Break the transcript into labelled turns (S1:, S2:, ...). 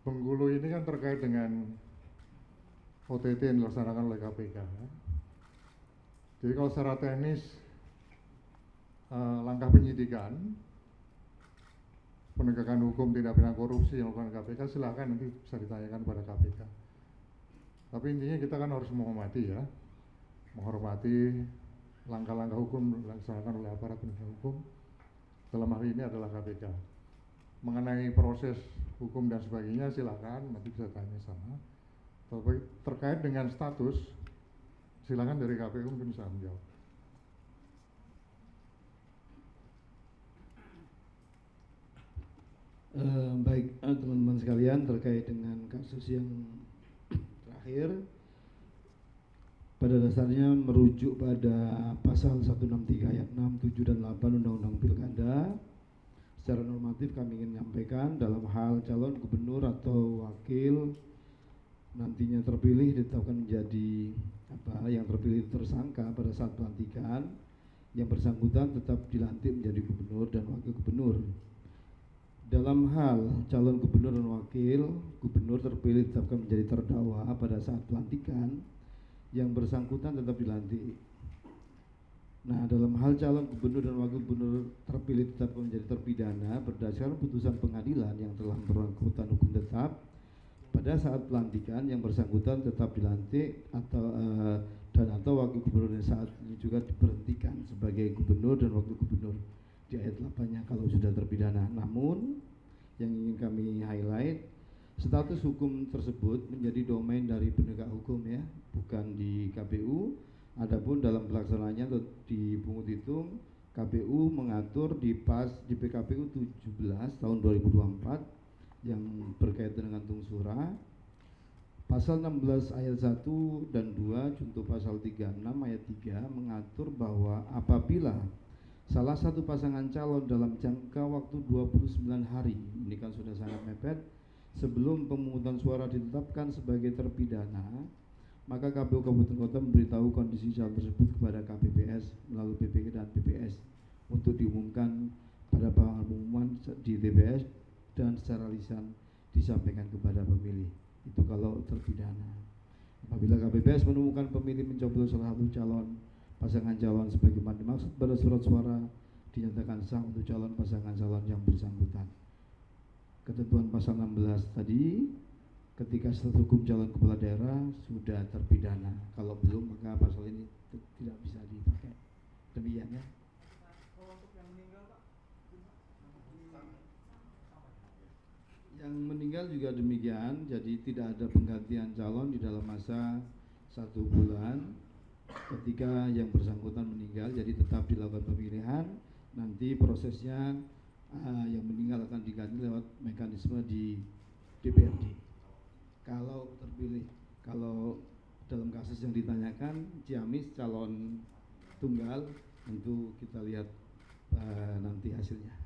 S1: Bengkulu ini kan terkait dengan OTT yang dilaksanakan oleh KPK. Jadi kalau secara teknis langkah penyidikan, penegakan hukum tindak pidana korupsi yang dilakukan KPK silahkan nanti bisa ditanyakan pada KPK. Tapi intinya kita kan harus menghormati langkah-langkah hukum dilaksanakan oleh aparat penegak hukum. Dalam hal ini adalah KPK. Mengenai proses hukum dan sebagainya silakan nanti bisa tanya sama. Tapi terkait dengan status silakan dari KPU mungkin bisa menjawab.
S2: Baik teman-teman sekalian, terkait dengan kasus yang terakhir, pada dasarnya merujuk pada pasal 163 ayat 6, 7 dan 8 Undang-Undang Pilkada. Secara normatif kami ingin menyampaikan dalam hal calon gubernur atau wakil nantinya terpilih ditetapkan menjadi yang terpilih tersangka pada saat pelantikan, yang bersangkutan tetap dilantik menjadi gubernur dan wakil gubernur. Dalam hal calon gubernur dan wakil gubernur terpilih ditetapkan menjadi terdakwa pada saat pelantikan, yang bersangkutan tetap dilantik. Nah, dalam hal calon gubernur dan wakil gubernur terpilih tetap menjadi terpidana berdasarkan putusan pengadilan yang telah berkekuatan hukum tetap, pada saat pelantikan yang bersangkutan tetap dilantik atau wakil gubernur yang saat ini juga diberhentikan sebagai gubernur dan wakil gubernur di ayat 8-nya kalau sudah terpidana. Namun yang ingin kami highlight, status hukum tersebut menjadi domain dari penegak hukum ya, bukan di KPU. Adapun dalam pelaksanaannya di pungut hitung, KPU mengatur di PKPU 17 tahun 2024 yang berkaitan dengan tungsura. Pasal 16 ayat 1 dan 2 junto pasal 36 ayat 3 mengatur bahwa apabila salah satu pasangan calon dalam jangka waktu 29 hari, ini kan sudah sangat mepet, sebelum pemungutan suara ditetapkan sebagai terpidana, maka KPU Kabupaten Kota memberitahu kondisi calon tersebut kepada KPPS melalui PPK dan PPS untuk diumumkan pada pengumuman di TPS dan secara lisan disampaikan kepada pemilih. Itu kalau terpidana. Apabila KPPS menemukan pemilih mencoblos salah satu calon pasangan calon sebagaimana dimaksud pada surat suara, dinyatakan sah untuk calon pasangan calon yang bersangkutan. Ketentuan pasal 16 tadi, ketika status hukum calon kepala daerah sudah terpidana. Kalau belum maka pasal ini tidak bisa dipakai. Demikian ya. Yang meninggal juga demikian, jadi tidak ada penggantian calon di dalam masa 1 bulan ketika yang bersangkutan meninggal, jadi tetap dilakukan pemilihan. Nanti prosesnya yang meninggal akan diganti lewat mekanisme di DPRD. Kalau terpilih, kalau dalam kasus yang ditanyakan Ciamis calon tunggal, tentu kita lihat nanti hasilnya.